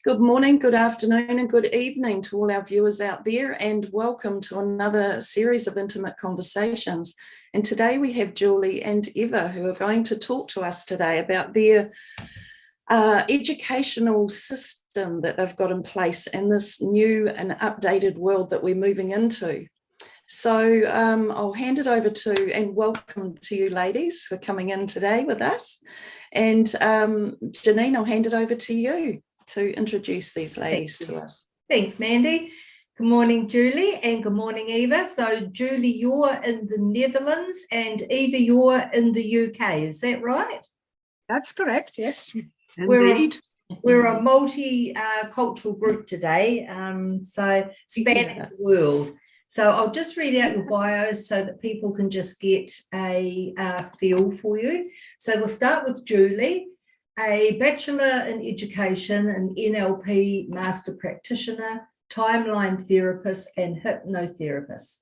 Good morning, good afternoon, and good evening to all our viewers out there, and welcome to another series of intimate conversations. And today we have Julie and Eva, who are going to talk to us today about their educational system that they've got in place in this new and updated world that we're moving into. So I'll hand it over to, and welcome to you ladies for coming in today with us. And Janine, I'll hand it over to you to introduce these ladies to us. Thanks, Mandy. Good morning, Julie, and good morning, Eva. So, Julie, you're in the Netherlands, and Eva, you're in the UK. Is that right? That's correct, yes. Indeed. We're a multi-cultural group today, so spanning the world. So I'll just read out your bios so that people can just get a feel for you. So we'll start with Julie, a Bachelor in Education, an NLP Master Practitioner, Timeline Therapist, and Hypnotherapist.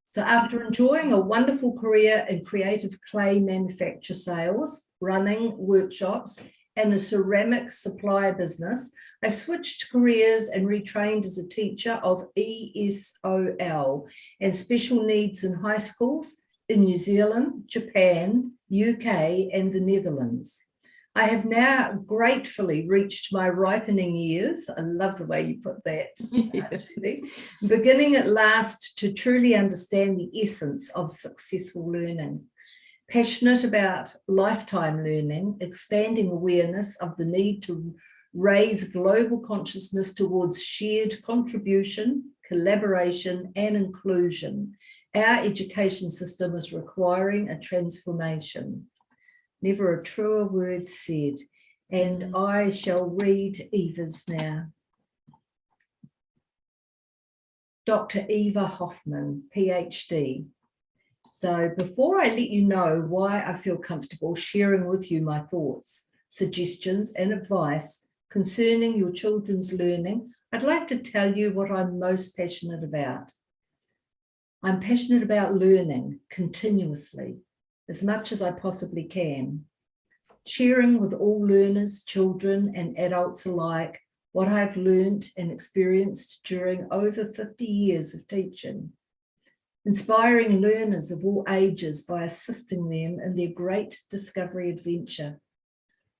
So after enjoying a wonderful career in creative clay manufacture sales, running workshops, and a ceramic supply business, I switched careers and retrained as a teacher of ESOL and special needs in high schools in New Zealand, Japan, UK, and the Netherlands. I have now gratefully reached my ripening years. I love the way you put that, Julie. Beginning at last to truly understand the essence of successful learning. Passionate about lifetime learning, expanding awareness of the need to raise global consciousness towards shared contribution, collaboration, and inclusion. Our education system is requiring a transformation. Never a truer word said. And I shall read Eva's now. Dr. Eva Hoffman, PhD. So before I let you know why I feel comfortable sharing with you my thoughts, suggestions, and advice concerning your children's learning, I'd like to tell you what I'm most passionate about. I'm passionate about learning continuously, as much as I possibly can, sharing with all learners, children, and adults alike what I've learned and experienced during over 50 years of teaching. Inspiring learners of all ages by assisting them in their great discovery adventure,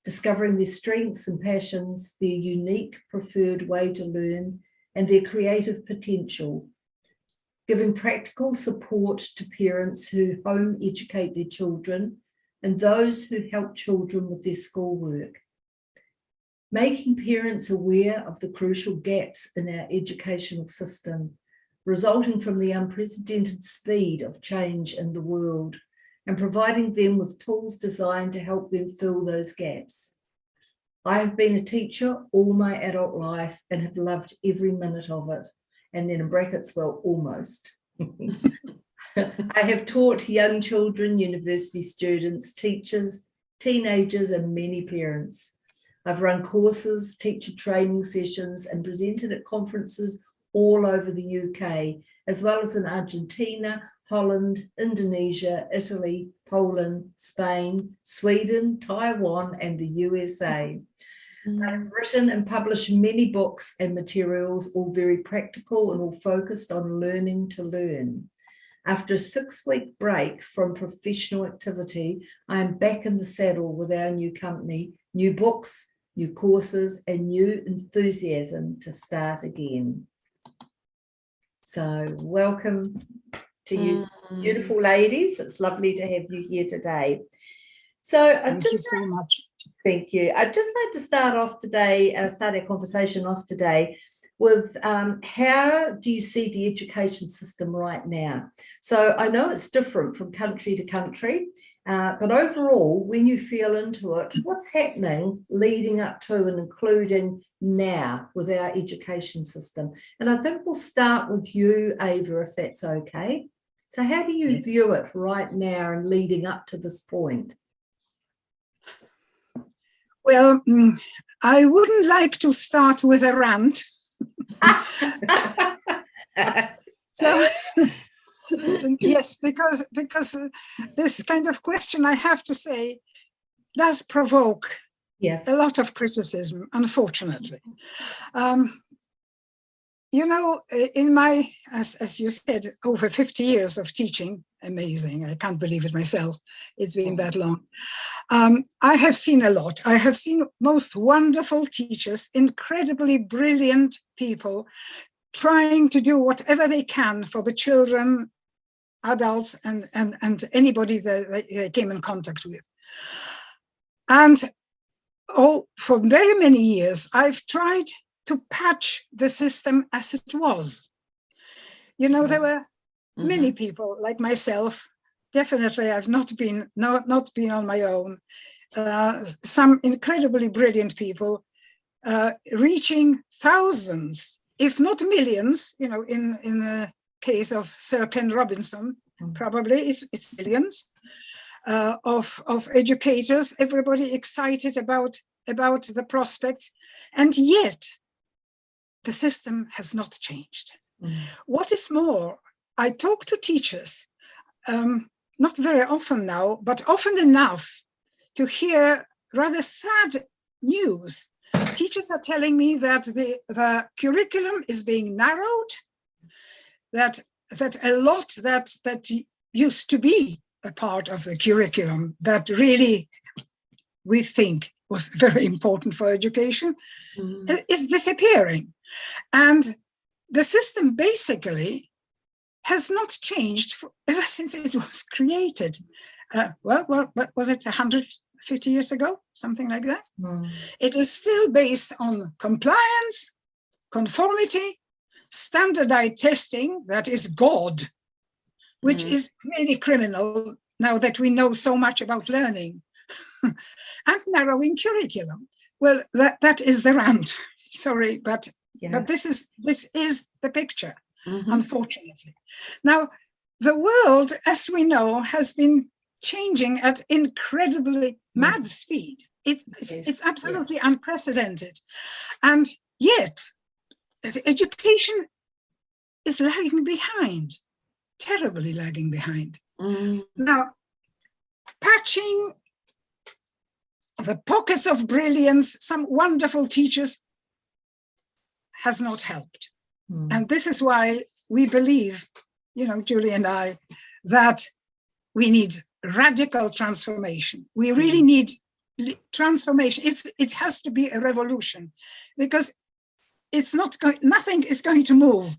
discovering their strengths and passions, their unique preferred way to learn, and their creative potential, giving practical support to parents who home educate their children and those who help children with their schoolwork, making parents aware of the crucial gaps in our educational system, resulting from the unprecedented speed of change in the world, and providing them with tools designed to help them fill those gaps. I have been a teacher all my adult life and have loved every minute of it. And then in brackets, well, almost. I have taught young children, university students, teachers, teenagers, and many parents. I've run courses, teacher training sessions, and presented at conferences all over the UK, as well as in Argentina, Holland, Indonesia, Italy, Poland, Spain, Sweden, Taiwan, and the USA. I've written and published many books and materials, all very practical and all focused on learning to learn. After a 6-week break from professional activity, I am back in the saddle with our new company, new books, new courses, and new enthusiasm to start again. So welcome to you, beautiful ladies. It's lovely to have you here today. So Thank you so much. Thank you. I'd just like to start off today, start our conversation off today with how do you see the education system right now? So I know it's different from country to country, but overall, when you feel into it, what's happening leading up to and including now with our education system? And I think we'll start with you, Eva, if that's okay. So how do you view it right now and leading up to this point? Well, I wouldn't like to start with a rant. So, yes, because this kind of question, I have to say, does provoke Yes. a lot of criticism, unfortunately. You know, in my, as you said, over 50 years of teaching, amazing, I can't believe it myself, it's been that long. I have seen a lot. I have seen most wonderful teachers, incredibly brilliant people, trying to do whatever they can for the children, adults, and anybody that they came in contact with. And for very many years, I've tried to patch the system as it was. You know, there were many people like myself. Definitely, I've not been on my own. Some incredibly brilliant people, reaching thousands, if not millions. You know, in the case of Sir Ken Robinson, probably it's millions of educators. Everybody excited about the prospects, and yet the system has not changed. What is more, I talk to teachers, not very often now, but often enough to hear rather sad news. Teachers are telling me that the curriculum is being narrowed, that a lot that used to be a part of the curriculum that really we think was very important for education is disappearing. And the system basically has not changed ever since it was created. What was it, 150 years ago? Something like that. It is still based on compliance, conformity, standardized testing, that is God, which is really criminal now that we know so much about learning, and narrowing curriculum. Well, that is the rant. Sorry, but this is the picture, unfortunately. Now, the world, as we know, has been changing at incredibly mad speed. It's absolutely unprecedented, and yet education is lagging behind, terribly lagging behind. Now, patching the pockets of brilliance, some wonderful teachers, has not helped. And this is why we believe, you know, Julie and I, that we need radical transformation. We really need transformation. It has to be a revolution, because nothing is going to move.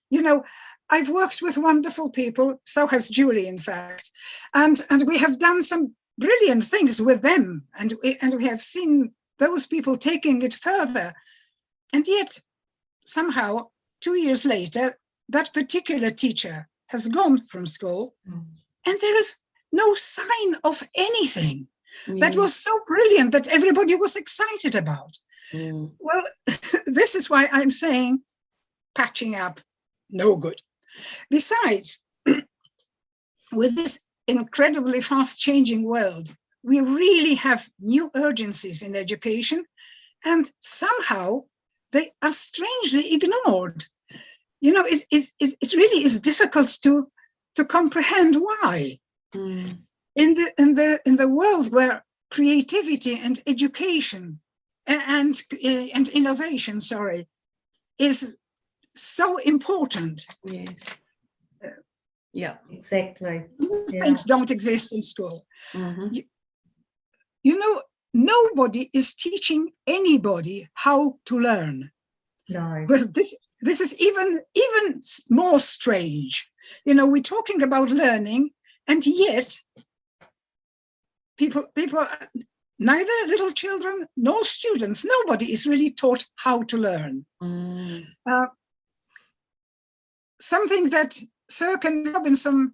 You know, I've worked with wonderful people, so has Julie, in fact, and we have done some brilliant things with them, and we have seen those people taking it further. And yet, somehow, 2 years later, that particular teacher has gone from school, and there is no sign of anything that was so brilliant that everybody was excited about. Well, this is why I'm saying patching up, no good. Besides, with this incredibly fast-changing world, we really have new urgencies in education, and somehow they are strangely ignored. You know, it really is difficult to comprehend why. In the world where creativity and education and innovation, is so important. Yeah, exactly. Things don't exist in school. You know, nobody is teaching anybody how to learn. No. Well, this is even more strange. You know, we're talking about learning, and yet people, neither little children nor students, nobody is really taught how to learn. Something that Sir Ken Robinson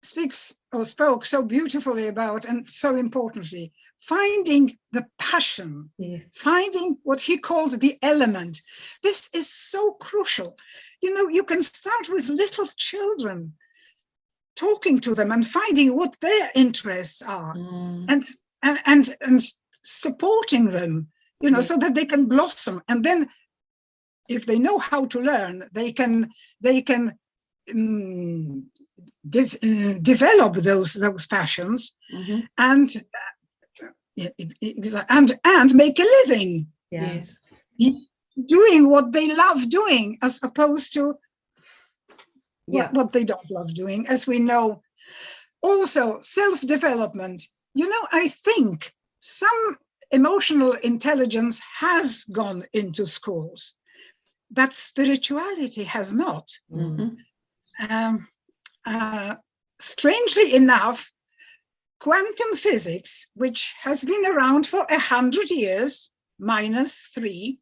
spoke so beautifully about, and so importantly, finding the passion, finding what he called the element. This is so crucial. You know, you can start with little children, talking to them and finding what their interests are, and supporting them, you know, so that they can blossom. And then if they know how to learn, they can develop those passions, and and make a living. Yeah. Yes. Doing what they love doing, as opposed to Yeah. what they don't love doing, as we know. Also, self-development. I think some emotional intelligence has gone into schools, but spirituality has not. Mhm. Strangely enough, quantum physics, which has been around for 100 years, -3,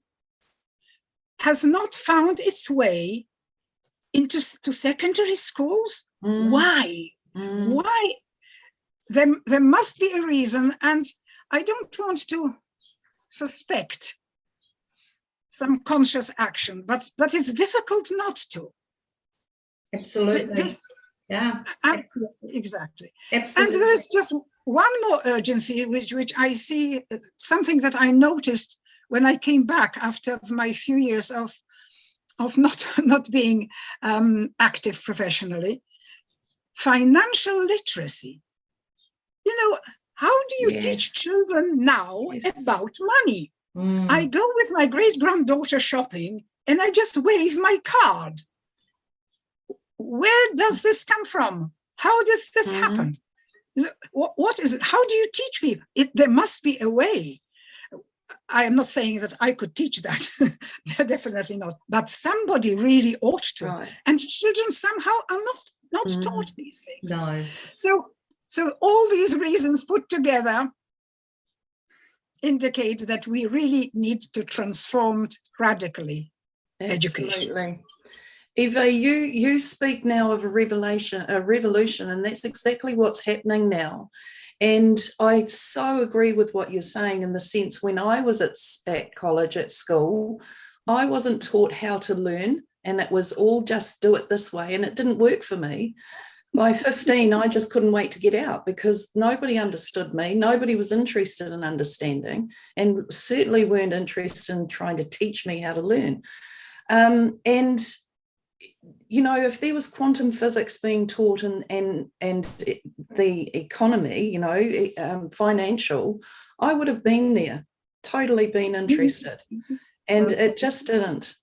has not found its way into secondary schools. Why? Why? There must be a reason, and I don't want to suspect some conscious action, but it's difficult not to. Absolutely. Yeah. Exactly. Absolutely. And there is just one more urgency, which I see, something that I noticed when I came back after my few years of not being active professionally. Financial literacy. How do you teach children now about money? I go with my great-granddaughter shopping and I just wave my card. Where does this come from? How does this happen? What is it? How do you teach people? There must be a way. I am not saying that I could teach that, definitely not, but somebody really ought to. Right. And children somehow are not taught these things. No. So all these reasons put together indicate that we really need to transform radically education. Absolutely. Eva, you speak now of a revolution, and that's exactly what's happening now. And I so agree with what you're saying, in the sense, when I was at college, at school, I wasn't taught how to learn, and it was all just do it this way, and it didn't work for me. By 15, I just couldn't wait to get out, because nobody understood me. Nobody was interested in understanding, and certainly weren't interested in trying to teach me how to learn. And if there was quantum physics being taught and the economy, financial, I would have been there, totally been interested, and it just didn't.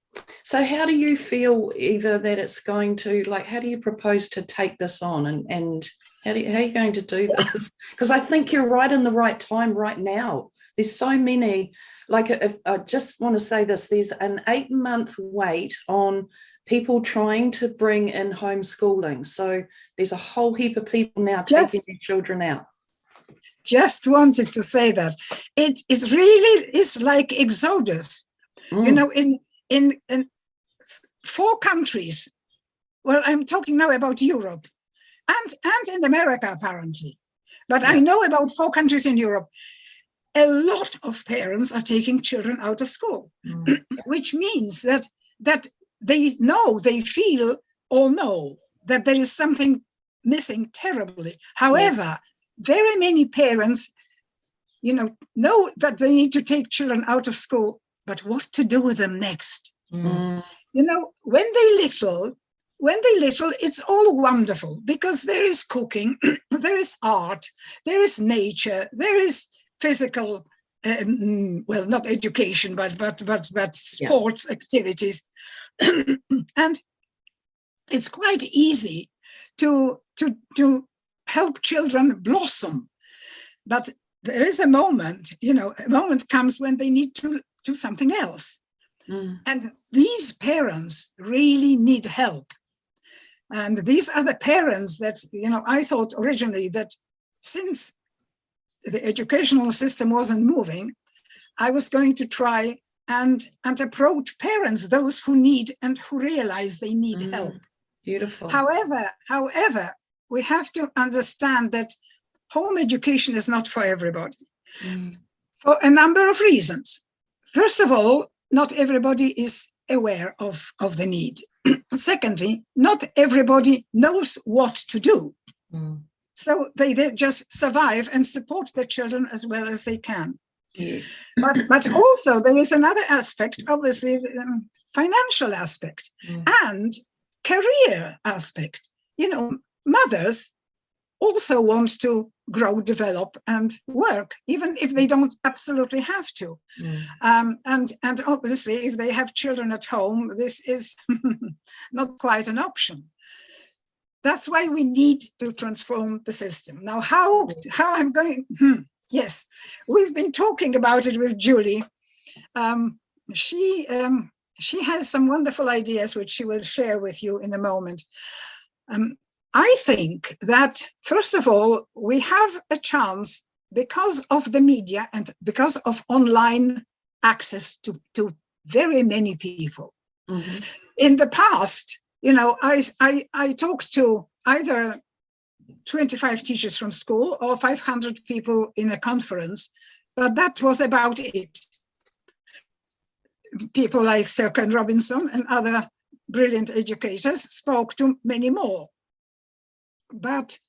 So how do you feel, Eva, that it's going to, how do you propose to take this on, and how are you going to do this? Because I think you're right in the right time right now. There's so many, I just want to say this, there's an 8-month wait on people trying to bring in homeschooling. So there's a whole heap of people now taking their children out. Just wanted to say that. It really is like exodus. In 4 countries, well, I'm talking now about Europe and in America, apparently. But I know about 4 countries in Europe. A lot of parents are taking children out of school, which means that they feel or know that there is something missing terribly. However, very many parents, know that they need to take children out of school, but what to do with them next? When they're little, it's all wonderful, because there is cooking, there is art, there is nature, there is physical, not education, but sports activities. And it's quite easy to help children blossom. But there is a moment, a moment comes when they need to do something else. And these parents really need help. And these are the parents that, I thought originally that since the educational system wasn't moving, I was going to try and approach parents, those who need and who realize they need help. Beautiful. However, we have to understand that home education is not for everybody, for a number of reasons. First of all, not everybody is aware of the need. Secondly, not everybody knows what to do. So they just survive and support their children as well as they can. Yes. But also there is another aspect, obviously, financial aspect and career aspect. Mothers also want to grow, develop, and work, even if they don't absolutely have to. And obviously, if they have children at home, this is not quite an option. That's why we need to transform the system. Now, how I'm going? Yes, we've been talking about it with Julie. She has some wonderful ideas which she will share with you in a moment. I think that, first of all, we have a chance because of the media and because of online access to very many people. In the past, I talked to either 25 teachers from school or 500 people in a conference, but that was about it. People like Sir Ken Robinson and other brilliant educators spoke to many more. But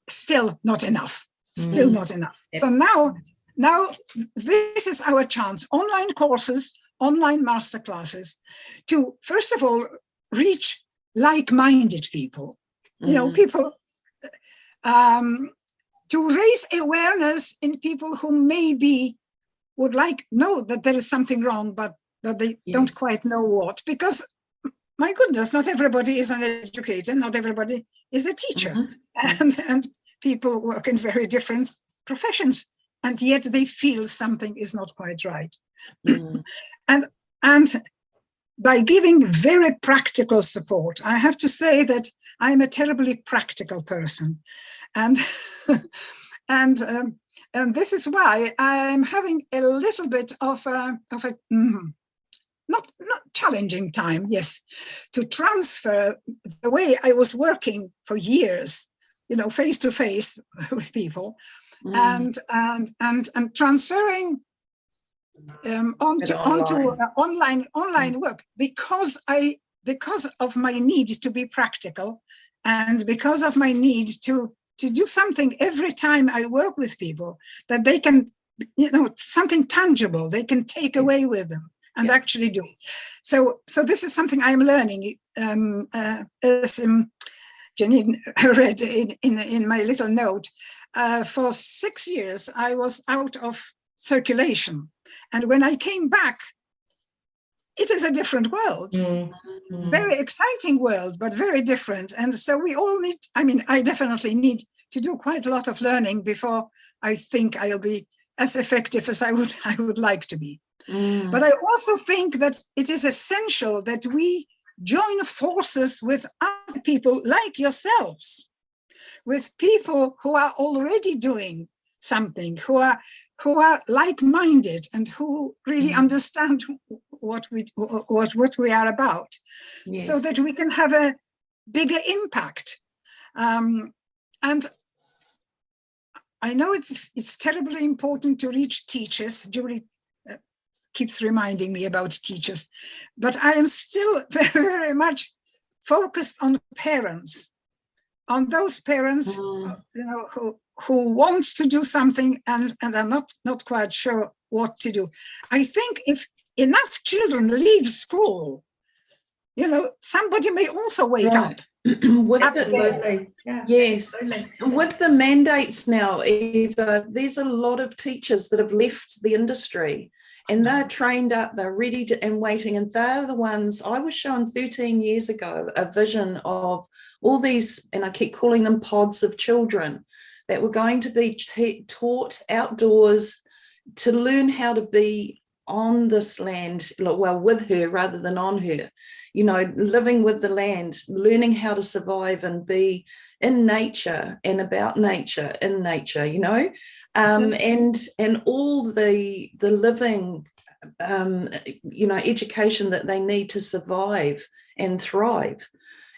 still not enough, not enough. So now this is our chance, online courses, online masterclasses, to first of all, reach like-minded people, people, to raise awareness in people who maybe would know that there is something wrong, but they don't quite know what, because my goodness, not everybody is an educator, not everybody is a teacher, and people work in very different professions, and yet they feel something is not quite right. And by giving very practical support, I have to say that I'm a terribly practical person, and and this is why I'm having a little bit of a not challenging time, yes, to transfer the way I was working for years, face to face with people, and transferring onto online work, because of my need to be practical, and because of my need to do something every time I work with people that they can, something tangible they can take away with them and actually do. So this is something I'm learning. As Janine read in my little note, for 6 years I was out of circulation, and when I came back, it is a different world, very exciting world, but very different. And so we all need, I definitely need to do quite a lot of learning before I think I'll be as effective as I would like to be. But I also think that it is essential that we join forces with other people like yourselves, with people who are already doing something, who are like-minded and who really understand what we are about, so that we can have a bigger impact. And I know it's terribly important to reach teachers. Julie keeps reminding me about teachers, but I am still very, very much focused on parents, on those parents who want to do something and are not quite sure what to do. I think if enough children leave school, somebody may also wake up. Absolutely. Yes. And with the mandates now, Eva, there's a lot of teachers that have left the industry, and they're trained up, they're ready and waiting, and they're the ones. I was shown 13 years ago a vision of all these, and I keep calling them pods of children, that were going to be taught outdoors to learn how to be on this land, well, with her rather than on her, living with the land, learning how to survive and be in nature and about nature, in nature, and all the living, education that they need to survive and thrive.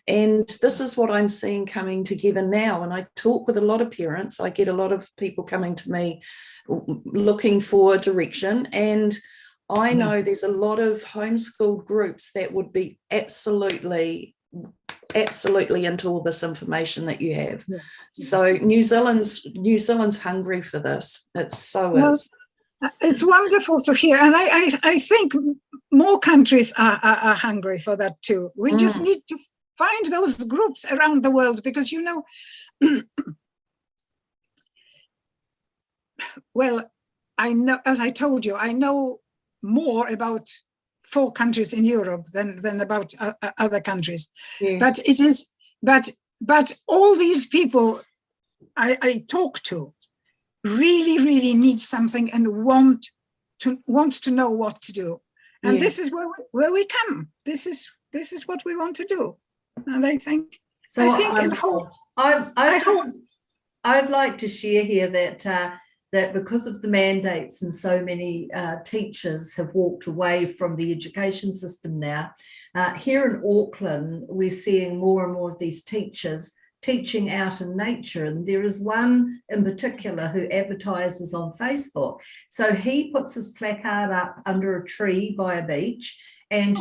And this is what I'm seeing coming together now. And I talk with a lot of parents. I get a lot of people coming to me looking for direction. And I know there's a lot of homeschooled groups that would be absolutely into all this information that you have. So New Zealand's hungry for this. It's it's wonderful to hear. And I think more countries are hungry for that too. We just need find those groups around the world, because, you know, well, I know, as I told you, I know more about 4 countries in Europe than about other countries. Yes. But it is, but all these people I talk to really need something and want to know what to do. And this is where we come. This is what we want to do. And I think so. I'd like to share here that because of the mandates, and so many teachers have walked away from the education system now, here in Auckland, we're seeing more and more of these teachers teaching out in nature. And there is one in particular who advertises on Facebook. So he puts his placard up under a tree by a beach, and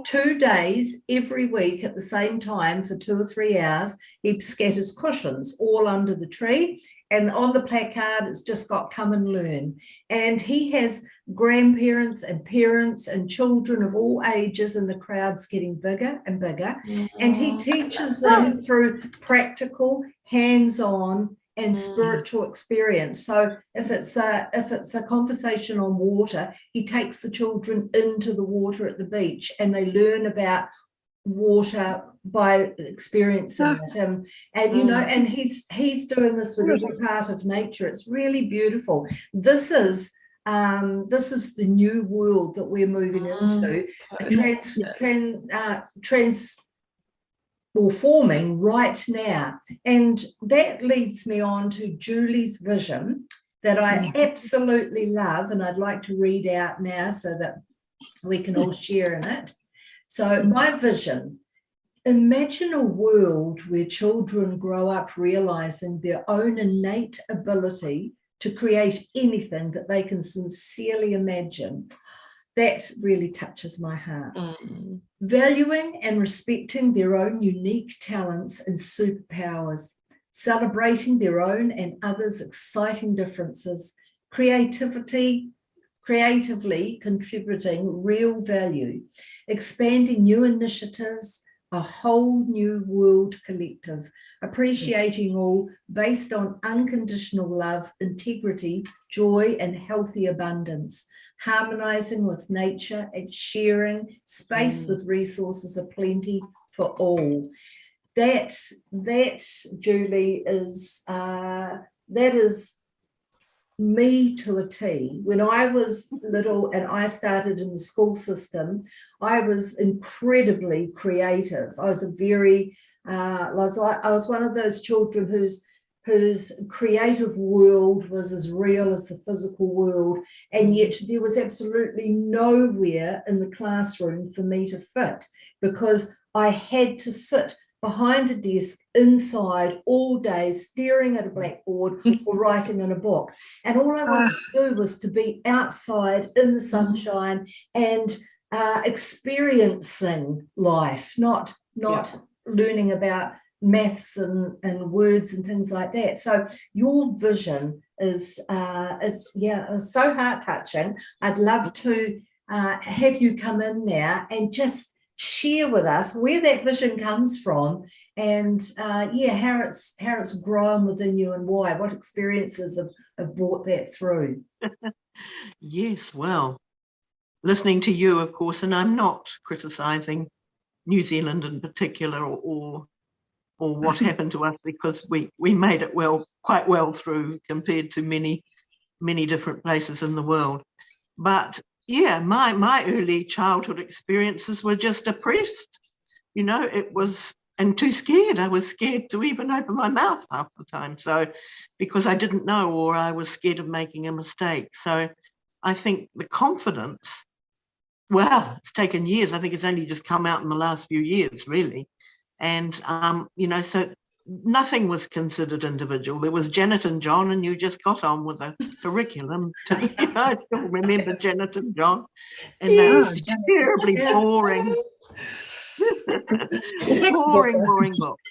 two days every week at the same time for 2 or 3 hours, he scatters cushions all under the tree. And on the placard, it's just got "come and learn." And he has grandparents and parents and children of all ages, and the crowd's getting bigger and bigger. And he teaches them through practical, hands-on, and spiritual experience. So if it's a conversation on water, he takes the children into the water at the beach, and they learn about water by experiencing it, and you know, and he's doing this with every part of nature. It's really beautiful. This is the new world that we're moving into, forming right now. And that leads me on to Julie's vision that I absolutely love, and I'd like to read out now so that we can all share in it. So my vision: imagine a world where children grow up realizing their own innate ability to create anything that they can sincerely imagine. That really touches my heart. Valuing and respecting their own unique talents and superpowers, celebrating their own and others' exciting differences, creatively contributing real value, expanding new initiatives, a whole new world collective, appreciating all based on unconditional love, integrity, joy, and healthy abundance, harmonizing with nature and sharing space with resources aplenty for all. That Julie, is that is me to a T. When I was little and I started in the school system, I was incredibly creative. I was I was one of those children whose creative world was as real as the physical world, and yet there was absolutely nowhere in the classroom for me to fit, because I had to sit behind a desk inside all day staring at a blackboard or writing in a book. And all I wanted to do was to be outside in the sunshine and experiencing life, not learning about maths and words and things like that. So your vision is so heart-touching. I'd love to have you come in now and just share with us where that vision comes from, and how it's grown within you, and why, what experiences have brought that through. Yes, well, listening to you, of course, and I'm not criticising New Zealand in particular or what happened to us, because we made it quite well through compared to many different places in the world. But yeah, my early childhood experiences were just oppressed. You know, it was, and too scared. I was scared to even open my mouth half the time. So, because I didn't know, or I was scared of making a mistake. So I think the confidence, well, it's taken years. I think it's only just come out in the last few years, really. And, so nothing was considered individual. There was Janet and John, and you just got on with the curriculum. I still remember Janet and John, and they were terribly boring. boring books.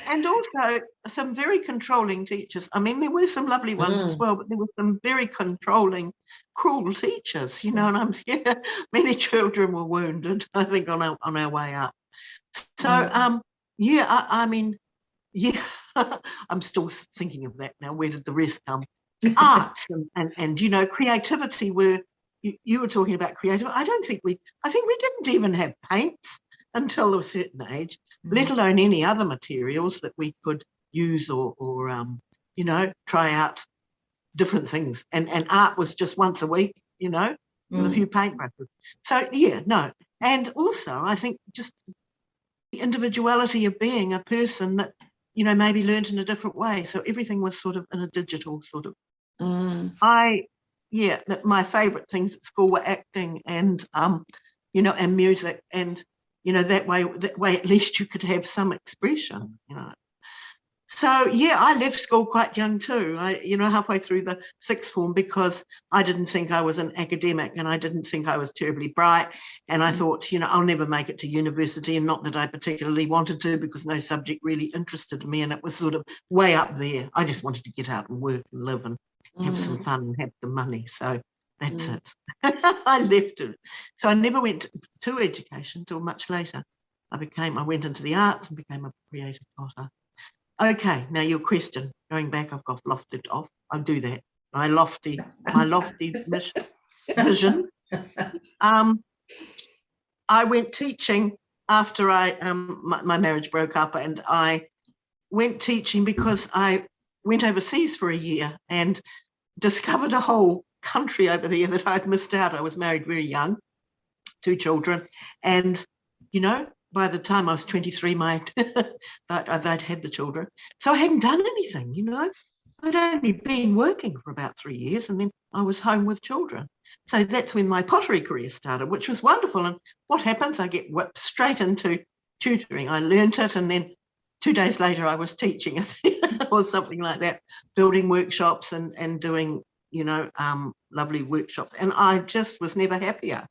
And also some very controlling teachers. I mean, there were some lovely ones as well, but there were some very controlling, cruel teachers, you know, and I'm scared many children were wounded, I think, on our way up. So, yeah, I mean, yeah, I'm still thinking of that now. Where did the rest come? Arts and you know, creativity. Where you were talking about creativity, I think we didn't even have paints until a certain age, let alone any other materials that we could use or you know, try out different things. And art was just once a week, you know, with a few paintbrushes. So yeah, no. And also, I think just the individuality of being a person that, you know, maybe learned in a different way. So everything was sort of in a digital sort of. My favourite things at school were acting and you know, and music, and you know, that way at least you could have some expression, you know. So yeah, I left school quite young too. You know, halfway through the sixth form, because I didn't think I was an academic and I didn't think I was terribly bright. And I thought, you know, I'll never make it to university, and not that I particularly wanted to, because no subject really interested me, and it was sort of way up there. I just wanted to get out and work and live and have some fun and have some money. So that's it. I left it. So I never went to education until much later. I went into the arts and became a creative potter. Okay, now your question. Going back, I've got lofted off. I'll do that. My lofty vision. I went teaching after my marriage broke up, and I went teaching because I went overseas for a year and discovered a whole country over there that I'd missed out. I was married very young, 2 children, and you know, by the time I was 23, I'd had the children. So I hadn't done anything, you know. I'd only been working for about 3 years, and then I was home with children. So that's when my pottery career started, which was wonderful. And what happens? I get whipped straight into tutoring. I learnt it, and then 2 days later I was teaching it or something like that, building workshops and doing, you know, lovely workshops. And I just was never happier.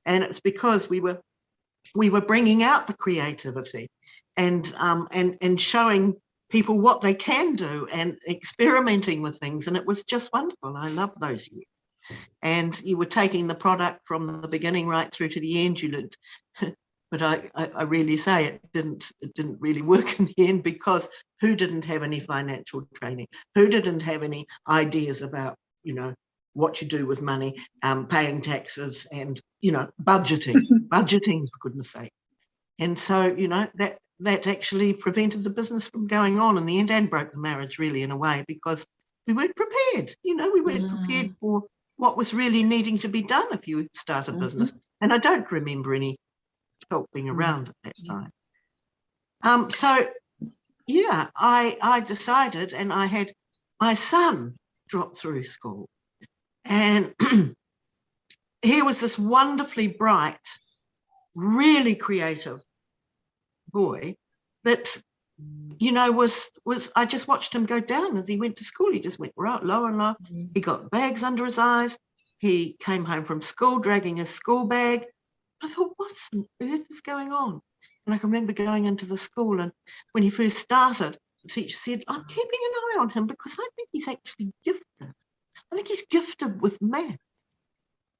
And it's because we were bringing out the creativity and showing people what they can do and experimenting with things. And it was just wonderful. I loved those years. And you were taking the product from the beginning right through to the end. You learned, but I really say it didn't really work in the end, because who didn't have any financial training? Who didn't have any ideas about, you know, what you do with money, paying taxes, and, you know, budgeting, for goodness sake. And so, you know, that actually prevented the business from going on in the end, and broke the marriage really in a way, because we weren't prepared. You know, we weren't prepared for what was really needing to be done if you start a business. And I don't remember any help being around at that time. So, yeah, I decided, and I had my son drop through school. And he was this wonderfully bright, really creative boy that, you know, was I just watched him go down as he went to school. He just went right lower and lower. He got bags under his eyes. He came home from school dragging his school bag. I thought, what on earth is going on? And I can remember going into the school, and when he first started, the teacher said, I'm keeping an eye on him because I think he's actually gifted. I think he's gifted with math.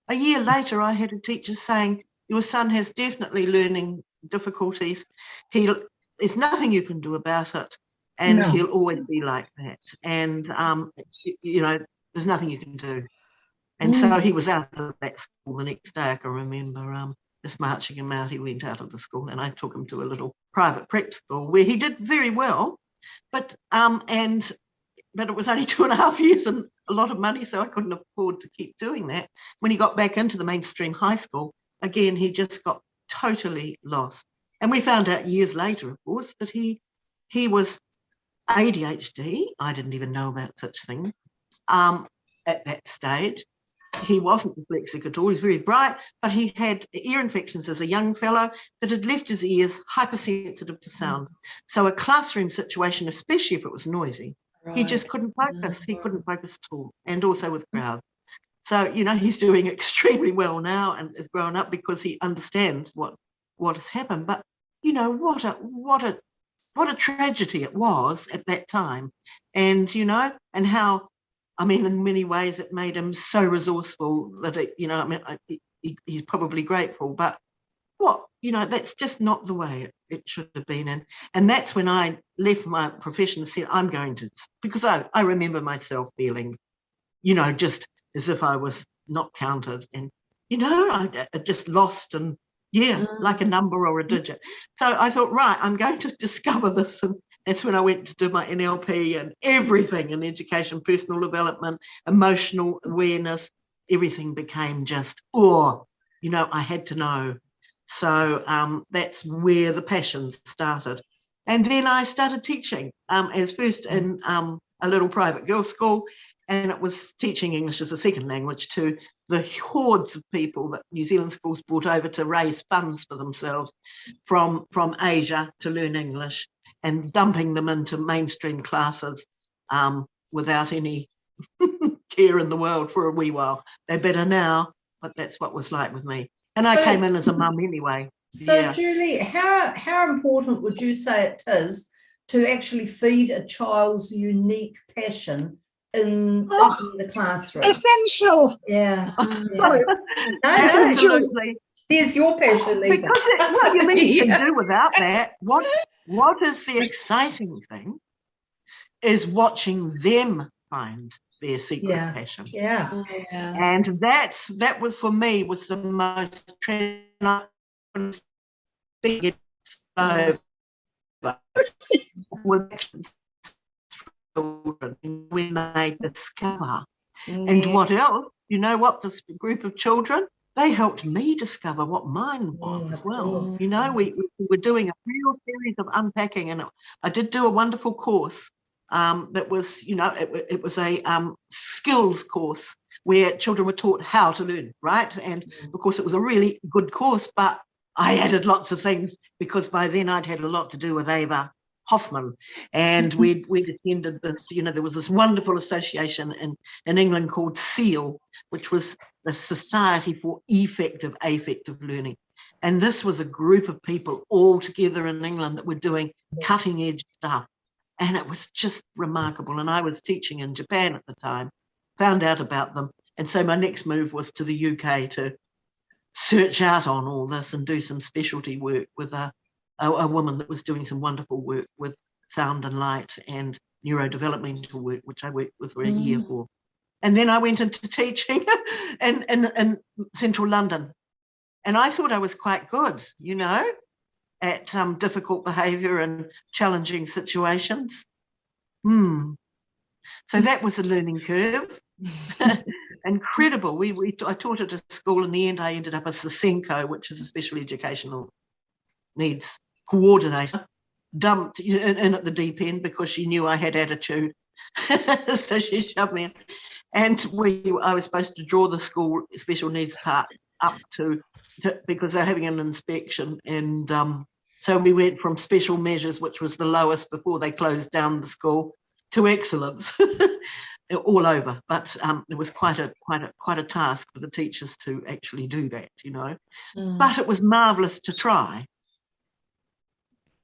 A year later, I had a teacher saying, your son has definitely learning difficulties. There's nothing you can do about it, and he'll always be like that. And, you know, there's nothing you can do. And so he was out of that school the next day. I can remember just marching him out. He went out of the school, and I took him to a little private prep school where he did very well. But it was only 2.5 years and a lot of money, so I couldn't afford to keep doing that. When he got back into the mainstream high school, again, he just got totally lost. And we found out years later, of course, that he was ADHD. I didn't even know about such things at that stage. He wasn't dyslexic at all. He was very bright, but he had ear infections as a young fellow that had left his ears hypersensitive to sound. So a classroom situation, especially if it was noisy, he just couldn't focus. He couldn't focus at all, and also with crowds. So, you know, he's doing extremely well now and has grown up because he understands what has happened. But, you know, what a tragedy it was at that time. And, you know, and how I mean, in many ways, it made him so resourceful that he's probably grateful. But that's just not the way it should have been. And that's when I left my profession and said, I'm going to, because I remember myself feeling, just as if I was not counted, and I just lost, and like a number or a digit. So I thought, right, I'm going to discover this, and that's when I went to do my NLP and everything in education, personal development, emotional awareness. Everything became just I had to know. So that's where the passion started. And then I started teaching as first in a little private girls' school, and it was teaching English as a second language to the hordes of people that New Zealand schools brought over to raise funds for themselves from Asia to learn English, and dumping them into mainstream classes without any care in the world for a wee while. They're better now, but that's what was like with me. And I came in as a mum anyway. So, Julie, how important would you say it is to actually feed a child's unique passion in the classroom? Essential. Yeah. Sorry. Absolutely. There's your passion, Eva. Because you can do without that. What is the exciting thing is watching them find their secret passion. Yeah. And that was, for me, was the most thing. When they discover. And what else? You know what? This group of children, they helped me discover what mine was as well. We were doing a real series of unpacking, and I did do a wonderful course that was, it was a skills course where children were taught how to learn, right? And of course, it was a really good course, but I added lots of things because by then I'd had a lot to do with Eva Hoffman, and we'd attended this, there was this wonderful association in England called SEAL, which was the Society for Effective Affective Learning. And this was a group of people all together in England that were doing cutting edge stuff. And it was just remarkable. And I was teaching in Japan at the time, found out about them. And so my next move was to the UK to search out on all this and do some specialty work with a woman that was doing some wonderful work with sound and light and neurodevelopmental work, which I worked with for a year for. And then I went into teaching in central London. And I thought I was quite good, at difficult behaviour and challenging situations. So that was a learning curve. Incredible. I taught at a school. In the end, I ended up as the SENCO, which is a special educational needs coordinator, dumped in at the deep end because she knew I had attitude. So she shoved me in. And I was supposed to draw the school special needs part up to because they're having an inspection. And so we went from special measures, which was the lowest before they closed down the school, to excellence all over. But it was quite a task for the teachers to actually do that, But it was marvellous to try.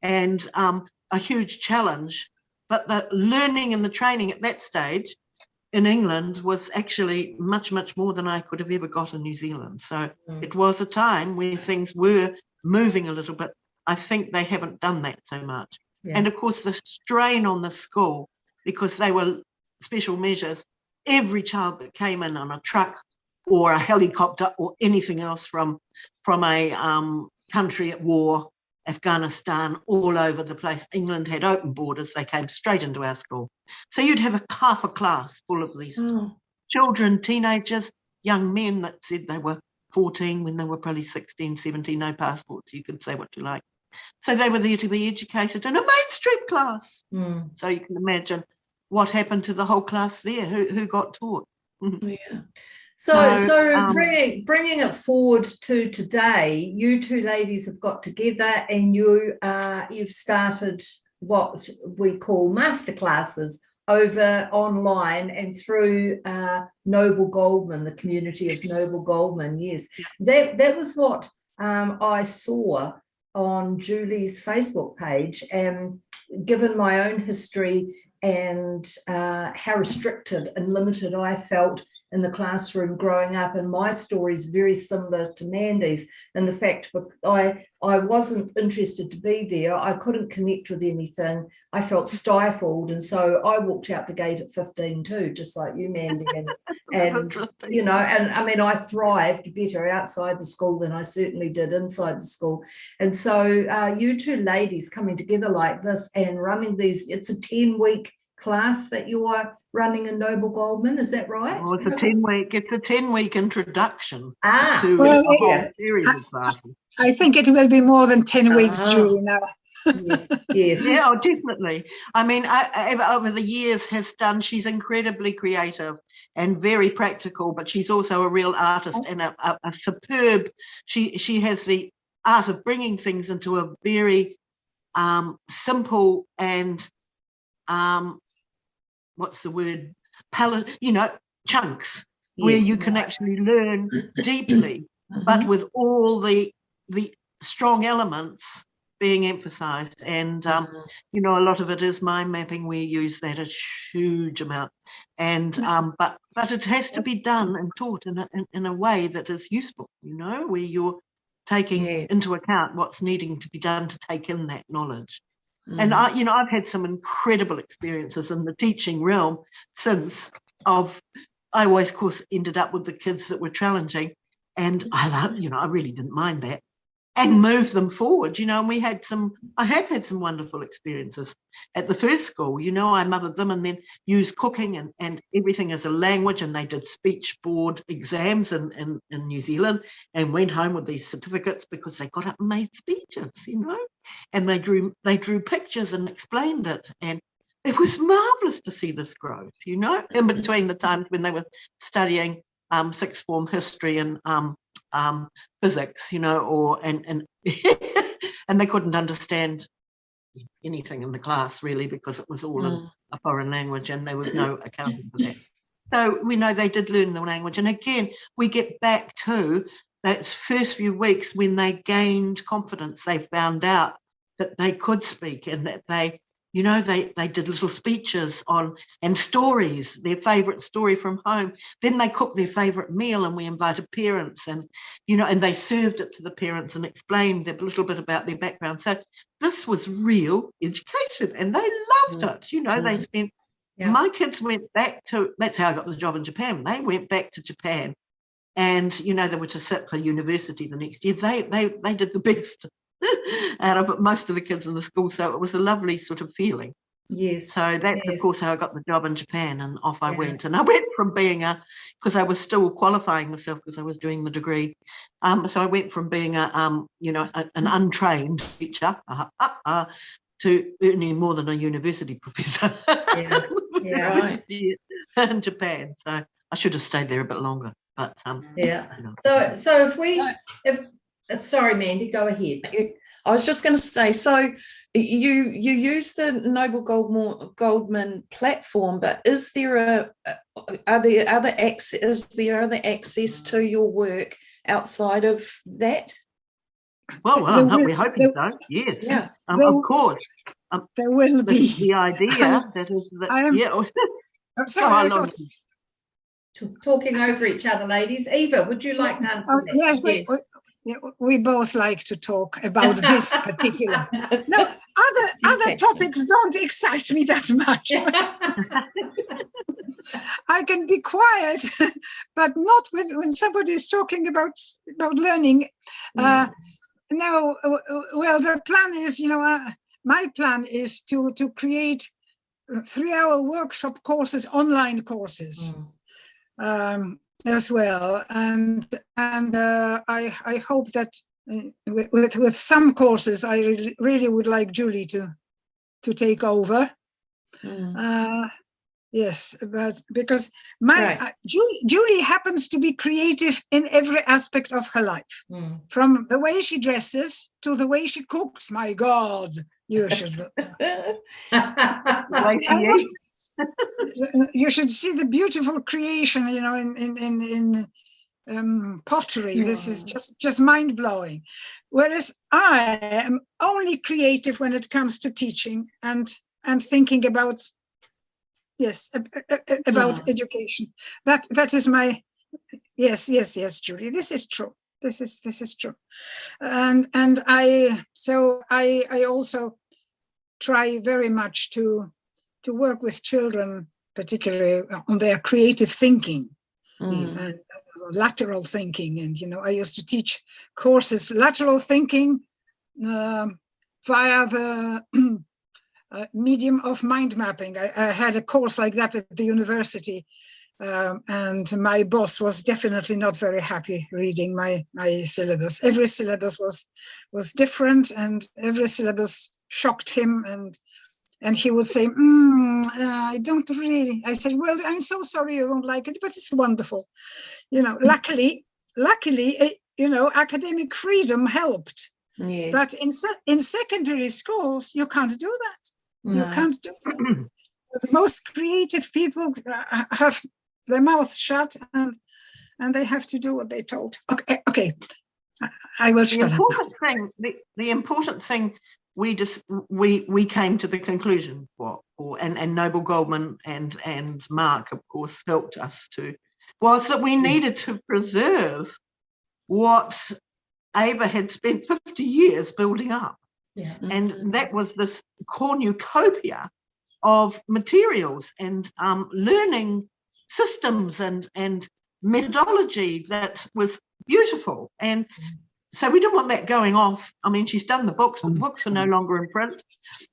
And a huge challenge. But the learning and the training at that stage in England was actually much, much more than I could have ever got in New Zealand. So it was a time where things were moving a little bit. I think they haven't done that so much. Yeah. And of course, the strain on the school, because they were special measures, every child that came in on a truck or a helicopter or anything else from a country at war, Afghanistan, all over the place. England had open borders. They came straight into our school. So you'd have half a class full of these children, teenagers, young men that said they were 14 when they were probably 16, 17, no passports. You could say what you like. So they were there to be educated in a mainstream class. So you can imagine what happened to the whole class there, who got taught. Yeah. So bringing it forward to today, you two ladies have got together and you've started what we call masterclasses over online and through Noble Goldman, the community of Noble Goldman. Yes, that was what I saw on Julie's Facebook page. And given my own history and how restricted and limited I felt in the classroom growing up. And my story is very similar to Mandy's, and the fact that I wasn't interested to be there. I couldn't connect with anything. I felt stifled. And so I walked out the gate at 15 too, just like you, Mandy. And you know, and I mean, I thrived better outside the school than I certainly did inside the school. And so you two ladies coming together like this and running these, it's a 10-week class that you are running in Noble Goldman, is that right? Oh, it's a 10-week introduction to well, a whole series of classes. I think it will be more than 10 weeks, Julie, now. Yes, yes. Yeah, oh, definitely. I mean, Eva over the years she's incredibly creative and very practical, but she's also a real artist and a superb, she has the art of bringing things into a very simple and what's the word, chunks, where you can actually learn deeply, but with all the strong elements being emphasized. And you know, a lot of it is mind mapping. We use that a huge amount, and but it has to be done and taught in a way that is useful, you know, where you're taking into account what's needing to be done to take in that knowledge. And I've had some incredible experiences in the teaching realm since. I always, of course, ended up with the kids that were challenging, and I really didn't mind that, and moved them forward, you know. And I have had some wonderful experiences at the first school. You know, I mothered them and then used cooking and everything as a language, and they did speech board exams in New Zealand and went home with these certificates because they got up and made speeches, you know, and they drew pictures and explained it, and it was marvelous to see this growth, you know, in between the times when they were studying sixth form history and physics, you know, and they couldn't understand anything in the class really, because it was all in a foreign language and there was no accounting for that. So we know they did learn the language. And again, we get back to that first few weeks when they gained confidence. They found out that they could speak, and that they, you know, they did little speeches and stories, their favourite story from home. Then they cooked their favourite meal, and we invited parents, and, you know, and they served it to the parents and explained a little bit about their background. So this was real education, and they loved it. You know, they spent, my kids went back to, that's how I got the job in Japan. They went back to Japan, and, you know, they were to sit for university the next year. They did the best out of most of the kids in the school, so it was a lovely sort of feeling. Yes. So that's of course how I got the job in Japan, and off I went. And I went from being because I was still qualifying myself because I was doing the degree. So I went from being an untrained teacher to earning more than a university professor in Japan. So I should have stayed there a bit longer, but you know. So if sorry, Mandy, go ahead. I was just going to say, so you use the Noble Goldman platform, but is there other access to your work outside of that? Well, we're hoping so. Yes, yeah. Of course. There will be the idea that is that. I'm sorry. Talking over each other, ladies. Eva, would you like to answer that? Yes, we both like to talk about this particular. No, other topics don't excite me that much. I can be quiet, but not when somebody is talking about learning. No, well, the plan is, my plan is to create 3-hour workshop courses, online courses. As well, and I hope that with some courses I really would like Julie to take over. Yes, but because Julie happens to be creative in every aspect of her life, from the way she dresses to the way she cooks. My God, you should. You should see the beautiful creation, in pottery. This is just mind-blowing. Whereas I am only creative when it comes to teaching and thinking about yes, about Yeah. education. That is my, yes, Julie, this is true. This is true. And I also try very much to work with children, particularly on their creative thinking. Mm. Lateral thinking. And, I used to teach courses, lateral thinking, via the medium of mind mapping. I had a course like that at the university. And my boss was definitely not very happy reading my syllabus. Every syllabus was different, and every syllabus shocked him. And he would say, I don't really. I said, well, I'm so sorry you don't like it, but it's wonderful. Luckily, academic freedom helped. Yes. But in secondary schools, you can't do that. No. You can't do that. The most creative people have their mouths shut, and they have to do what they're told. Okay. I will shut up. The important thing we came to the conclusion and Noble Goldman and Mark, of course, helped us to, was that we needed to preserve what Eva had spent 50 years building up. Yeah. And that was this cornucopia of materials and learning systems and methodology that was beautiful. And so we didn't want that going off. I mean, she's done the books, but the books are no longer in print.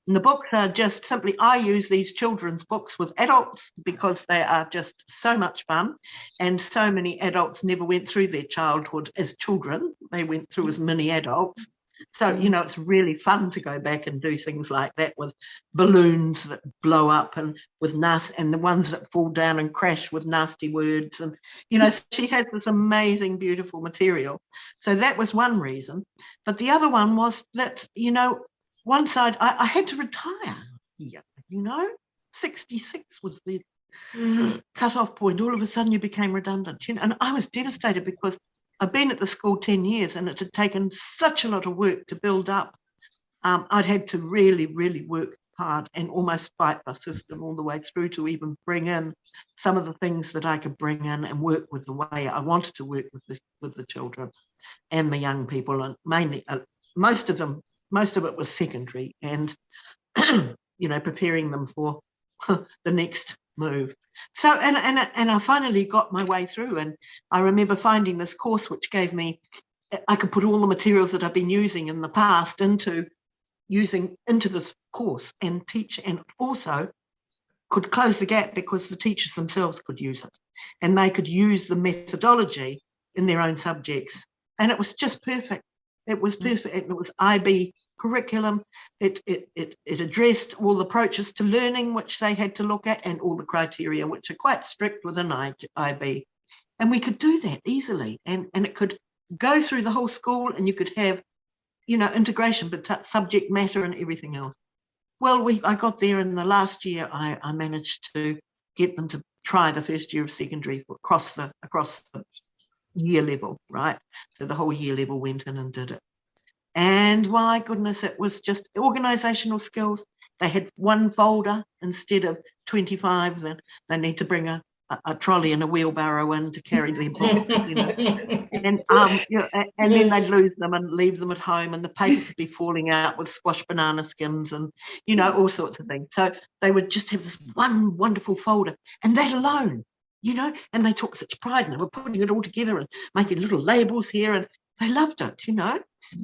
And the books are just simply, I use these children's books with adults because they are just so much fun. And so many adults never went through their childhood as children. They went through as mini adults. So, it's really fun to go back and do things like that with balloons that blow up and with and the ones that fall down and crash with nasty words. And, she has this amazing, beautiful material. So that was one reason. But the other one was that, one side, I had to retire here, 66 was the cut-off point. All of a sudden you became redundant, and I was devastated because I've been at the school 10 years and it had taken such a lot of work to build up. I'd had to really, really work hard and almost fight the system all the way through to even bring in some of the things that I could bring in and work with the way I wanted to work with the children and the young people. And mainly, most of it was secondary and, preparing them for the next move. So, and I finally got my way through, and I remember finding this course which gave me, I could put all the materials that I've been using in the past into this course and teach, and also could close the gap because the teachers themselves could use it and they could use the methodology in their own subjects. And it was just perfect. It was perfect. It was IB curriculum. It addressed all the approaches to learning which they had to look at and all the criteria which are quite strict within IB. And we could do that easily, and it could go through the whole school, and you could have, integration, but subject matter and everything else. Well, I got there in the last year. I managed to get them to try the first year of secondary across the year level, right? So the whole year level went in and did it. And my goodness, it was just organizational skills. They had one folder instead of 25. Then they need to bring a trolley and a wheelbarrow in to carry their books, and then they'd lose them and leave them at home, and the papers would be falling out with squashed banana skins and all sorts of things. So they would just have this one wonderful folder, and that alone, and they took such pride in it. They were putting it all together and making little labels here, and they loved it,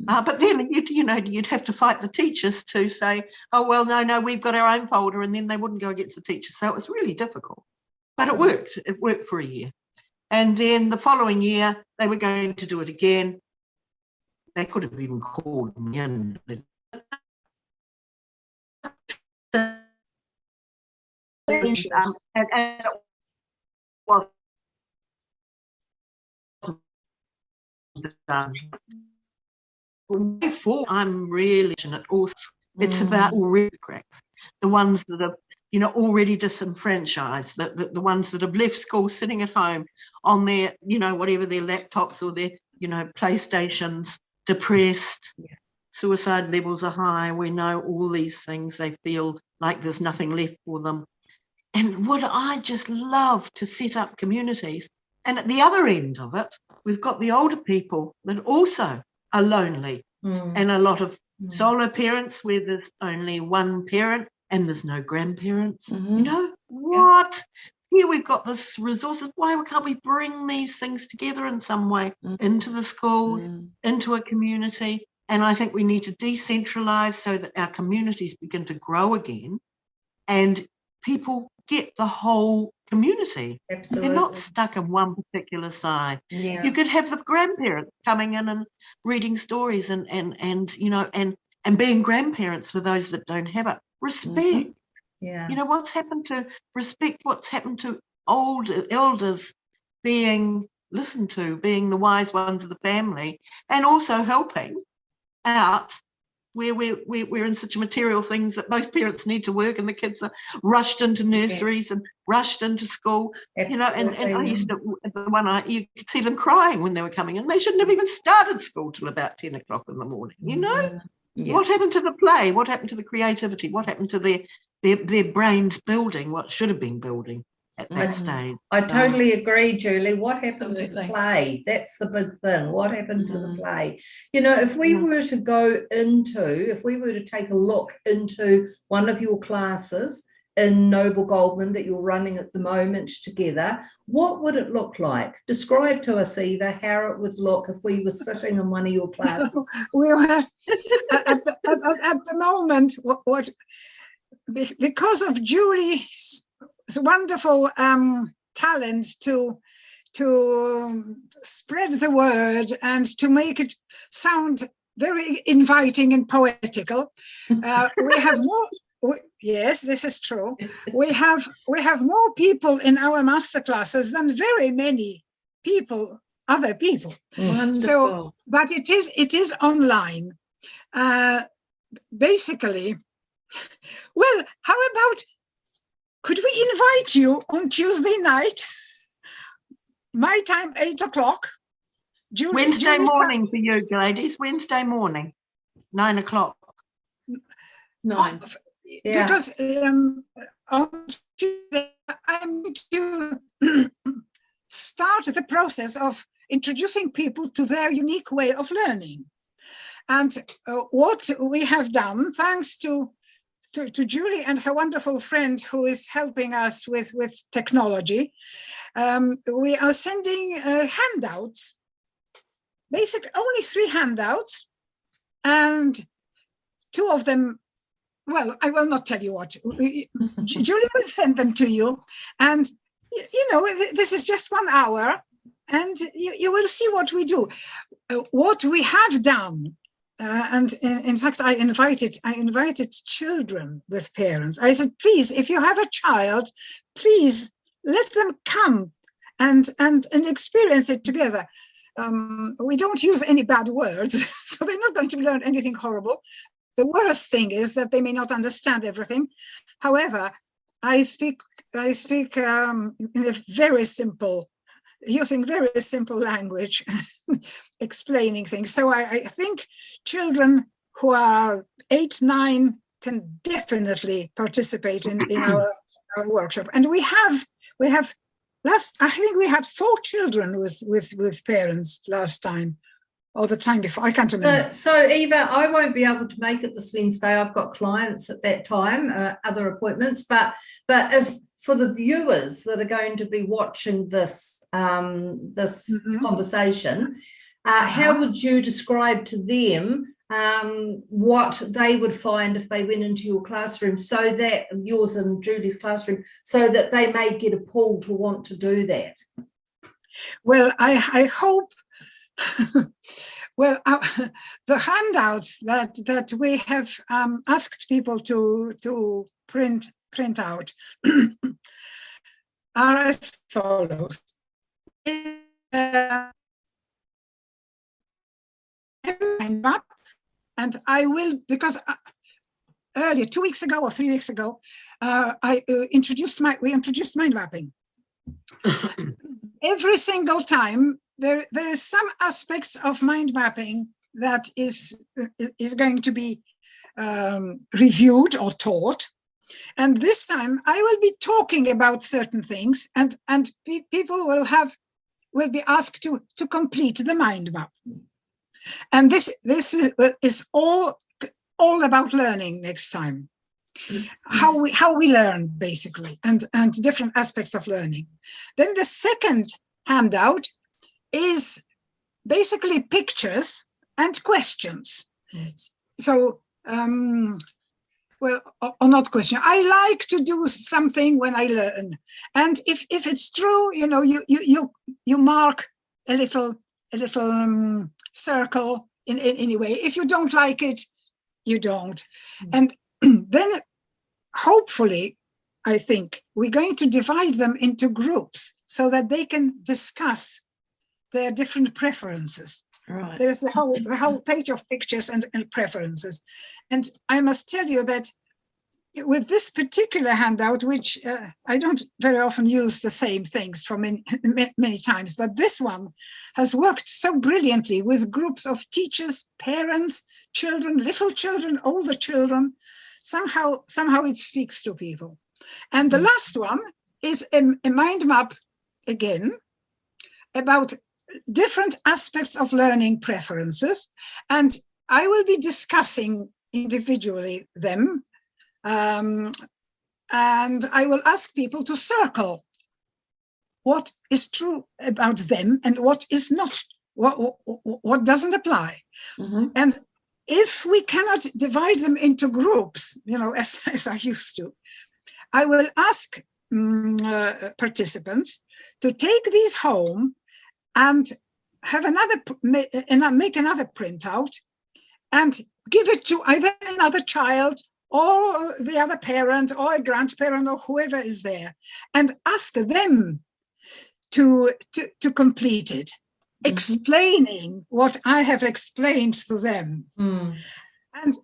But then you'd have to fight the teachers to say, oh well, no, we've got our own folder, and then they wouldn't go against the teachers. So it was really difficult. But it worked. It worked for a year. And then the following year, they were going to do it again. They could have even called me in. I'm really passionate also. It's about already the cracks, the ones that are already disenfranchised, the ones that have left school sitting at home on their, whatever, their laptops or their, PlayStations, depressed, suicide levels are high. We know all these things. They feel like there's nothing left for them. would I just love to set up communities. And at the other end of it, we've got the older people that also are lonely, and a lot of solo parents where there's only one parent and there's no grandparents. You know what? Here we've got this resources. Why can't we bring these things together in some way into the school, into a community? And I think we need to decentralise so that our communities begin to grow again and people get the whole community. Absolutely. They're not stuck in one particular side. Yeah. You could have the grandparents coming in and reading stories and you know, and being grandparents for those that don't have it. Respect. Yeah. You know, what's happened to respect, what's happened to old elders being listened to, being the wise ones of the family, and also helping out where we're in such material things that most parents need to work and the kids are rushed into nurseries and rushed into school. Absolutely. You know, and I used to, you could see them crying when they were coming in. They shouldn't have even started school till about 10 o'clock in the morning, you know? What happened to the play? What happened to the creativity? What happened to their brains building what should have been building at that stage? I totally agree, Julie. What happened to the play? That's the big thing. What happened to the play? You know, if we were to take a look into one of your classes in Noble Goldman that you're running at the moment together, what would it look like? Describe to us, Eva, how it would look if we were sitting in one of your classes. We are at the moment, because of Julie's wonderful talent to spread the word and to make it sound very inviting and poetical, we have more. Yes, this is true. We have more people in our master classes than very many people, other people. Wonderful. So, but it is online. Basically, well, how about, could we invite you on Tuesday night? My time, 8 o'clock. Wednesday morning for you, ladies. Wednesday morning, 9 o'clock. 9. Yeah. Because on Tuesday, I'm to start the process of introducing people to their unique way of learning. And what we have done, thanks to Julie and her wonderful friend who is helping us with technology, we are sending handouts, basically only 3 handouts, and 2 of them, well, I will not tell you what. Julie will send them to you, and you know, this is just 1 hour, and you will see what we do. What we have done, and in fact, I invited children with parents. I said, please, if you have a child, please let them come and experience it together. We don't use any bad words, so they're not going to learn anything horrible. The worst thing is that they may not understand everything. However, I speak in a very simple, using very simple language, explaining things. So I think children who are 8, 9 can definitely participate in our workshop. And we have I think we had 4 children with parents last time, or the time before, I can't remember. So Eva, I won't be able to make it this Wednesday. I've got clients at that time, other appointments, but if for the viewers that are going to be watching this conversation, how would you describe to them what they would find if they went into your classroom, so that yours and Julie's classroom, so that they may get a pull to want to do that? Well, I hope. Well, the handouts that we have asked people to print out are as follows. And I will, because earlier, 2 weeks ago or 3 weeks ago, we introduced mind mapping. Every single time there is some aspects of mind mapping that is going to be reviewed or taught. And this time I will be talking about certain things, and people will be asked to complete the mind map. And this is all about learning next time. How we learn, basically, and different aspects of learning. Then the second handout is basically pictures and questions. So, well, or not question. I like to do something when I learn, and if it's true, you know, you mark a little circle in any way. If you don't like it, you don't. And then hopefully, I think we're going to divide them into groups so that they can discuss their different preferences. Right. There's the whole page of pictures and preferences. And I must tell you that with this particular handout, which I don't very often use the same things from many times, but this one has worked so brilliantly with groups of teachers, parents, children, little children, older children. Somehow it speaks to people. And the last one is a mind map, again, about different aspects of learning preferences. And I will be discussing individually them. And I will ask people to circle what is true about them and what is not, what doesn't apply. Mm-hmm. And if we cannot divide them into groups, you know, as I used to, I will ask participants to take these home and have make another printout and give it to either another child or the other parent or a grandparent or whoever is there, and ask them to complete it, explaining what I have explained to them. And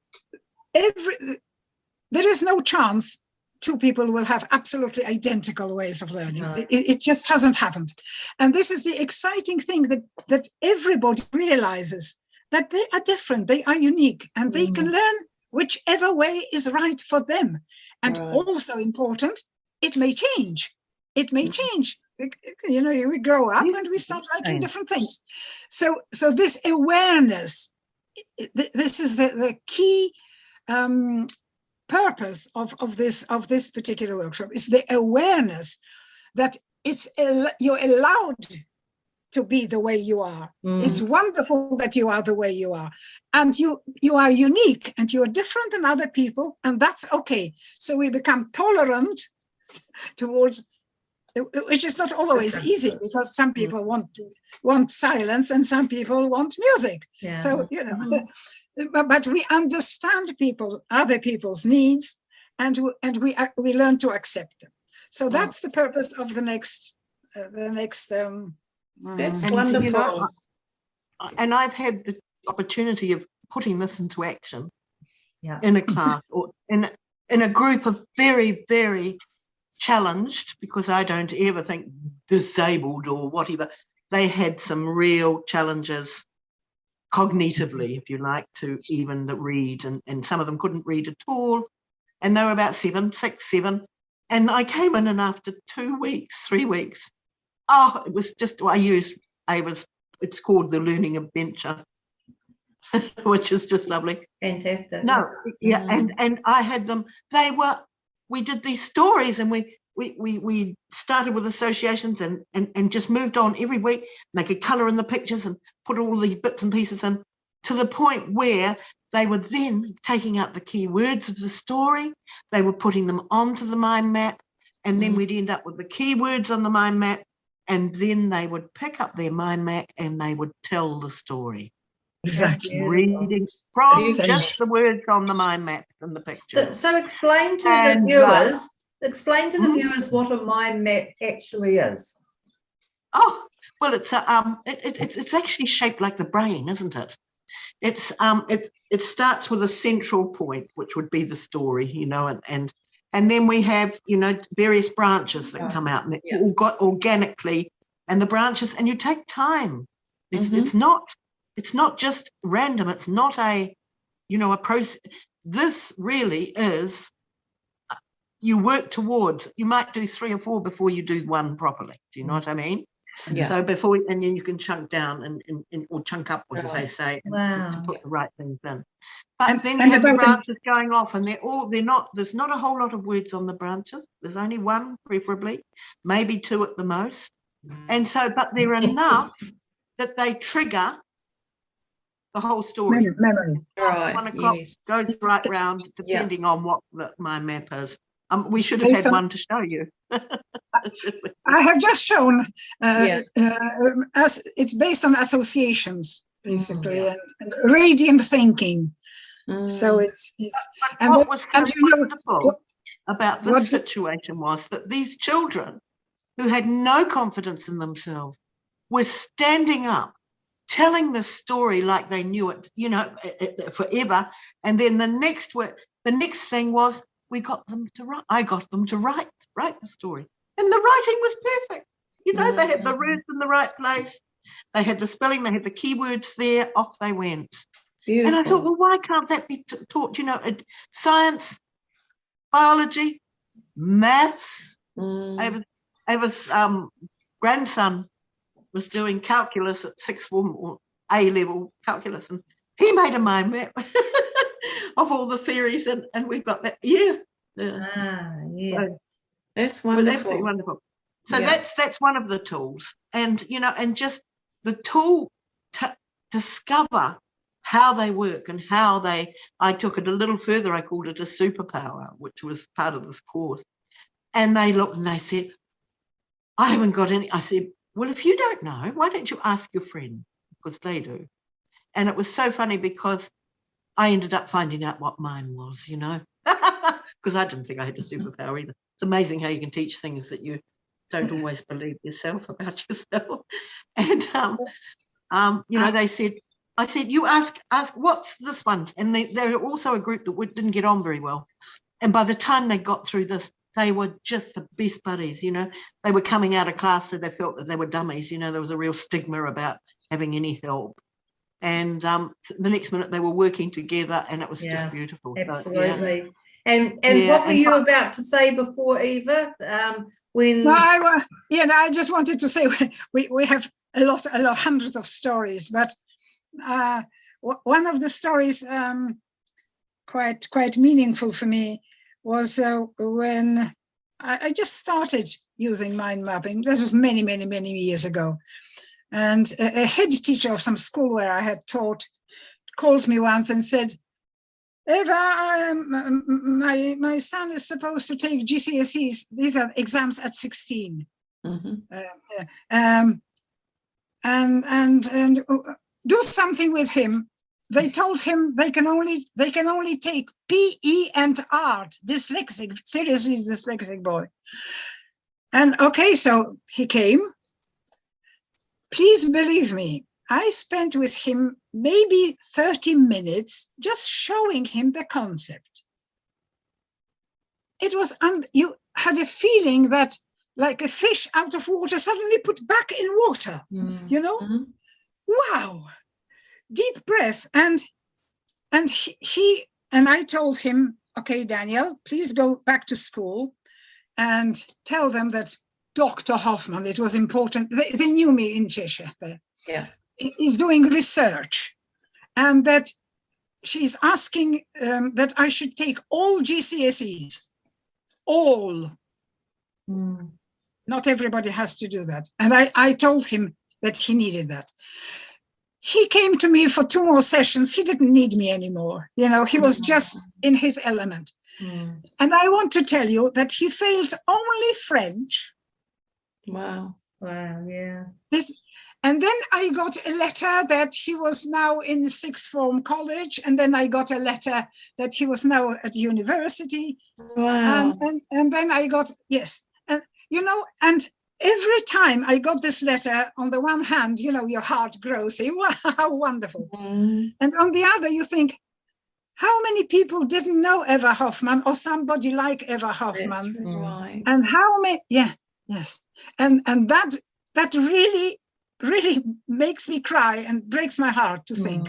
there is no chance two people will have absolutely identical ways of learning. No. It just hasn't happened. And this is the exciting thing, that everybody realizes that they are different, they are unique, and they can learn whichever way is right for them. And also important, it may change. It may change. You know, we grow up and we start liking different things. So this awareness, this is the key purpose of this particular workshop, is the awareness that you're allowed to be the way you are. It's wonderful that you are the way you are, and you are unique and you are different than other people, and that's okay. So we become tolerant towards, which is not always easy, because some people want silence and some people want music. Yeah. So, you know, but we understand other people's needs, and we learn to accept them. So that's the purpose of the next. That's wonderful. You know, and I've had the opportunity of putting this into action in a class or in a group of very, very challenged, because I don't ever think disabled or whatever. They had some real challenges cognitively, if you like, to even read, and some of them couldn't read at all, and they were about 6, 7, and I came in, and after 2 weeks, 3 weeks, it was just, I used Eva's, it's called the Learning Adventure, which is just lovely. Fantastic. No, yeah, and I had them, we did these stories, and we started with associations and just moved on every week. They could colour in the pictures and put all these bits and pieces in, to the point where they were then taking out the key words of the story. They were putting them onto the mind map, and then we'd end up with the keywords on the mind map, and then they would pick up their mind map and they would tell the story. Exactly. Reading from just the words on the mind map and the picture. So explain to the viewers. Explain to the viewers what a mind map actually is. Oh, well, it's actually shaped like the brain, isn't it? It starts with a central point, which would be the story, you know, and then we have, you know, various branches that come out, and it all got organically, and the branches, and you take time. It's not just random. It's not a process. This really is you work towards. You might do 3 or 4 before you do one properly. Do you know what I mean? Yeah. So before, and then you can chunk down and or chunk up, as they say, to put the right things in. But then you have the branches going off, and there's not a whole lot of words on the branches. There's only 1, preferably, maybe 2 at the most. And so, but they're enough that they trigger the whole story. Memory. Right. 1 o'clock goes right round, depending on what my map is. We should have had one to show you. I have just shown as it's based on associations, basically, and radiant thinking. So it's and what was so wonderful know, about this situation was that these children who had no confidence in themselves were standing up, telling the story like they knew it, you know, forever. And then the next thing was, I got them to write the story. And the writing was perfect. You know, they had the words in the right place. They had the spelling, they had the keywords there, off they went. Beautiful. And I thought, well, why can't that be taught, you know, science, biology, maths. Eva's grandson was doing calculus at sixth form or A-level calculus, and he made a mind map of all the theories, and we've got that. So, that's wonderful. Absolutely wonderful. So that's one of the tools, and you know, and just the tool to discover how they work and how I took it a little further. I called it a superpower, which was part of this course. And they looked and they said, I haven't got any. I said, well, if you don't know, why don't you ask your friend? Because they do. And it was so funny because I ended up finding out what mine was, you know, because I didn't think I had a superpower either. It's amazing how you can teach things that you don't always believe yourself about yourself. And, you know, they said, I said, you ask, what's this one? And they're also a group that didn't get on very well. And by the time they got through this, they were just the best buddies, you know. They were coming out of class, so they felt that they were dummies. You know, there was a real stigma about having any help. And the next minute they were working together, and it was just beautiful. Absolutely. So, And what were you about to say before, Eva? I just wanted to say we have a lot, hundreds of stories, but one of the stories quite meaningful for me was when I just started using mind mapping. This was many years ago. And a head teacher of some school where I had taught called me once and said, Eva, my son is supposed to take GCSEs. These are exams at 16. And do something with him. They told him they can only take PE and art. Dyslexic, seriously dyslexic boy. And okay, so he came. Please believe me, I spent with him maybe 30 minutes just showing him the concept. It was, you had a feeling that like a fish out of water suddenly put back in water, you know? Wow. Deep breath. And I told him, okay, Daniel, please go back to school and tell them that Dr. Hoffman, it was important. They knew me in Cheshire there. Yeah. Is doing research, and that she's asking that I should take all GCSEs, all. Not everybody has to do that. And I told him that he needed that. He came to me for 2 more sessions. He didn't need me anymore. You know, he was just in his element. And I want to tell you that he failed only French. Wow, yeah. And then I got a letter that he was now in the sixth form college. And then I got a letter that he was now at university. Wow. And then I got, yes. And, you know, and every time I got this letter, on the one hand, you know, your heart grows. Say, wow, how wonderful. And on the other, you think, how many people didn't know Eva Hoffman or somebody like Eva Hoffman? That's right. And how many, yes. And that really makes me cry and breaks my heart to think.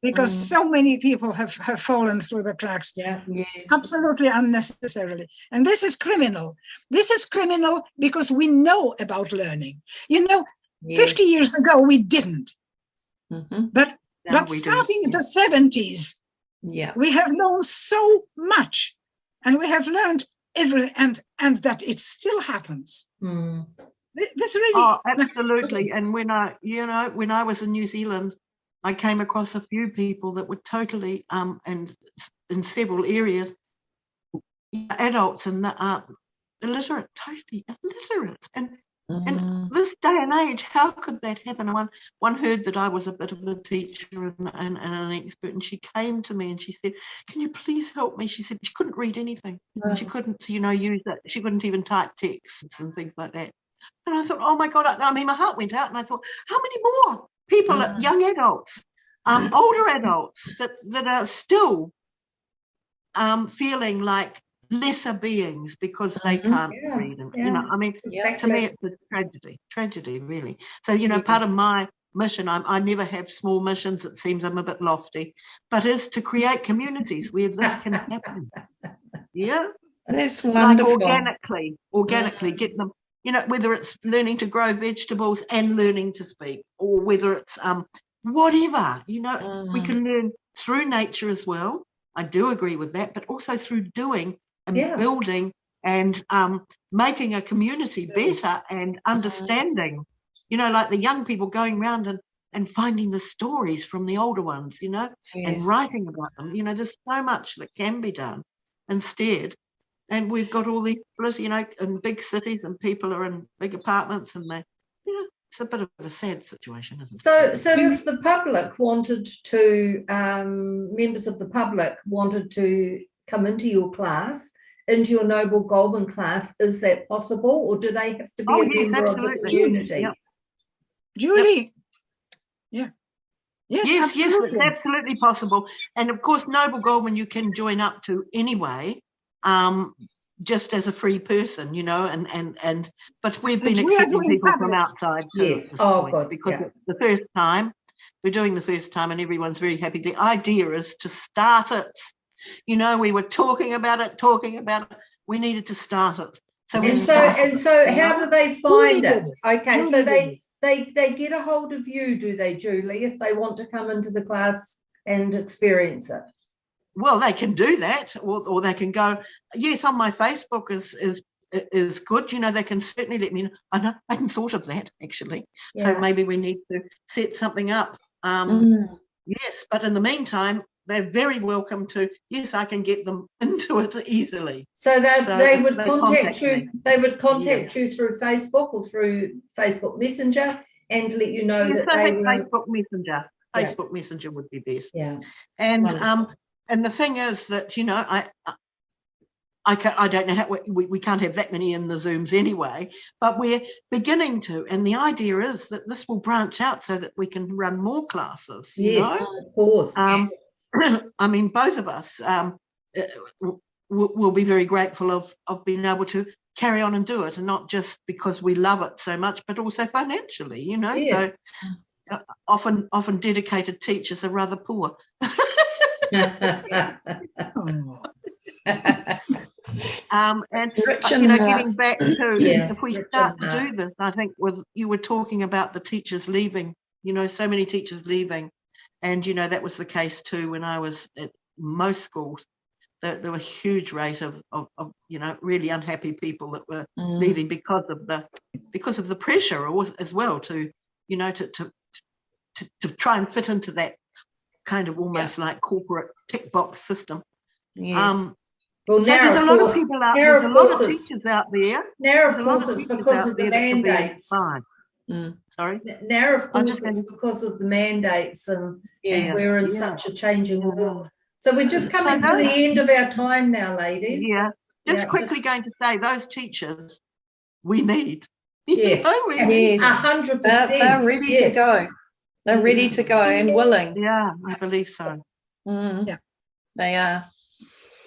because so many people have fallen through the cracks. Yeah. Yes. Absolutely unnecessarily. And this is criminal. This is criminal because we know about learning. You know, 50 years ago, we didn't. Mm-hmm. But Now we do. starting in the 70s, Yeah. we have known so much, and we have learned and that it still happens. Mm. This really. Oh, absolutely. And when I was in New Zealand, I came across a few people that were totally and in several areas, adults and illiterate, totally illiterate. And this day and age, how could that happen? One heard that I was a bit of a teacher and an expert, and she came to me and she said, "Can you please help me?" She said she couldn't read anything. She couldn't, use it. She couldn't even type texts and things like that. And I thought, oh my God, my heart went out, and I thought, how many more people, young adults, older adults that are still feeling like lesser beings because they can't read. And, to me, it's a tragedy, really. So, part of my mission, I never have small missions. It seems I'm a bit lofty, but is to create communities where this can happen. Yeah. That's wonderful. Like organically get them, whether it's learning to grow vegetables and learning to speak, or whether it's whatever, we can learn through nature as well. I do agree with that, but also through doing and building and making a community better and understanding, like the young people going around and finding the stories from the older ones, and writing about them. There's so much that can be done instead. And we've got all these, in big cities, and people are in big apartments, and it's a bit of a sad situation, isn't it? So if the public wanted to, members of the public wanted to come into your class, into your Noble Goldman class, is that possible, or do they have to be a member of the community? Yep. Julie. Yeah. Yes, absolutely. it's absolutely possible. And of course, Noble Goldman you can join up to anyway. Just as a free person, but we've been accepting people from outside too. Yes. Oh, good. Because it's the first time, we're doing the first time, and everyone's very happy. The idea is to start it. We were talking about it. We needed to start it. So how do they find it? Okay, so they get a hold of you, do they, Julie, if they want to come into the class and experience it? Well, they can do that, or they can go, yes, on my Facebook is good. They can certainly let me know. I know, I hadn't thought of that, actually. So maybe we need to set something up. Yes, but in the meantime, they're very welcome to, yes, I can get them into it easily. So they would contact you. They would contact you through Facebook or through Facebook Messenger and let you know that they were... Facebook Messenger. Facebook Messenger would be best. Yeah. And and the thing is that, I don't know how we can't have that many in the Zooms anyway, but we're beginning to. And the idea is that this will branch out so that we can run more classes. Yes, of course. Both of us will be very grateful of being able to carry on and do it, and not just because we love it so much, but also financially, Yes. So often dedicated teachers are rather poor. Getting back to if we start to do this, I think you were talking about the teachers leaving, so many teachers leaving, and that was the case too when I was at most schools. There were a huge rate of really unhappy people that were leaving because of the pressure as well to try and fit into that kind of almost like corporate tick box system. Yes. Well, now, there's a lot of people out there. There's a lot of teachers out there. Now, of course, it's because of the mandates. Sorry. Now, of course, it's because of the mandates, and we're in such a changing world. So we're just coming to the end of our time now, ladies. Yeah. Just quickly going to say, those teachers we need. Yes. 100%. They're ready to go. They're ready to go and willing. Yeah, I believe so. Yeah, they are.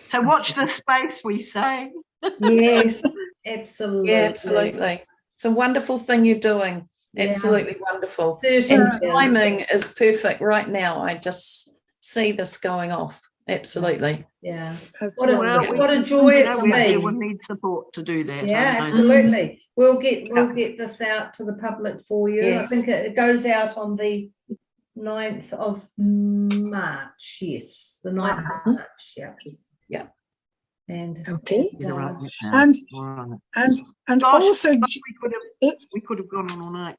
So watch the space, we say. Yes, absolutely. Yeah, absolutely. It's a wonderful thing you're doing. Absolutely wonderful. Certainly. And timing is perfect right now. I just see this going off. Absolutely. Yeah. That's What a, wonderful. what a joy it's we will been. need support to do that. Yeah, I know. absolutely. We'll get this out to the public for you. Yes. I think it goes out on the 9th of March. Yes, the 9th of March. Yeah. Yeah. And Okay. Get it right now. And Right. and Gosh, also we could have gone on all night.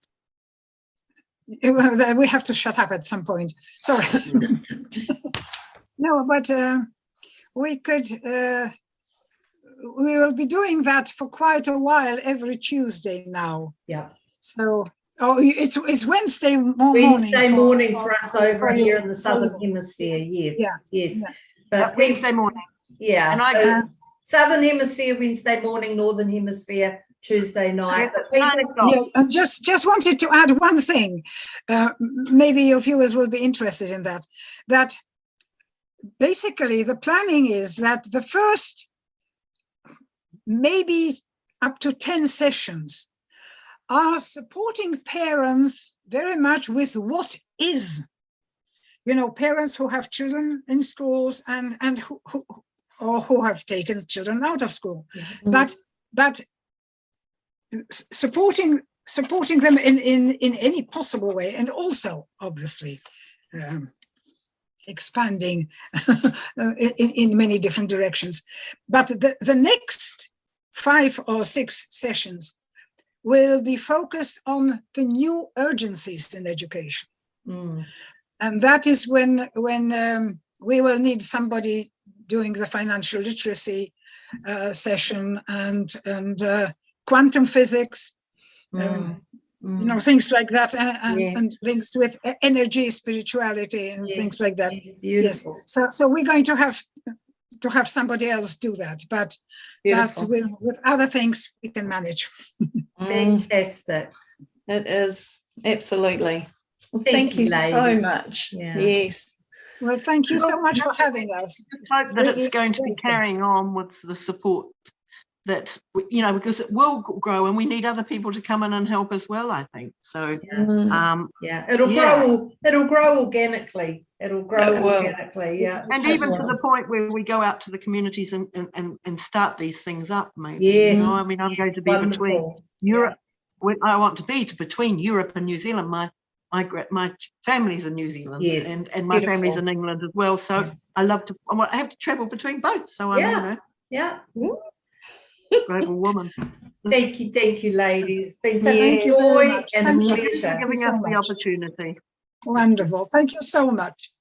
we have to shut up at some point. Sorry. No, but we could. We will be doing that for quite a while every Tuesday now. yeah. So, it's Wednesday morning. Wednesday morning for us over you. here in the Southern Hemisphere. Yes. Yeah, Yes. yeah. But Wednesday morning. yeah. And I so go- Southern Hemisphere Wednesday morning, Northern Hemisphere Tuesday night. But people, Yeah, I just wanted to add one thing. Maybe your viewers will be interested in that. That basically the planning is that the first maybe up to 10 sessions are supporting parents very much with what is. You know, parents who have children in schools and who have taken children out of school. But supporting them in any possible way, and also obviously expanding in many different directions. But the next 5 or 6 sessions will be focused on the new urgencies in education. And that is when we will need somebody doing the financial literacy session and quantum physics, you know, things like that, and things with energy, spirituality, and things like that. Yes. So we're going to have somebody else do that, but with other things we can manage. Fantastic. It is, absolutely. Well, Thank thank you, you so ladies. much. Yeah. Yes. Well, thank you so much for having us. Hope that it's going to be carrying on with the support that, you know, because it will grow and we need other people to come in and help as well, I think. So It'll grow organically. It'll grow organically. Yeah. And even to the point where we go out to the communities and start these things up, maybe. Yes. You know, I mean, I'm going to be between Europe. I want to be between Europe and New Zealand. My family's in New Zealand, and my family's in England as well. So I have to travel between both. So I'm global woman. Thank you, ladies. It's been such Thank a you very joy much. and a Thank you. pleasure. Giving us the opportunity. Wonderful. Thank you so much.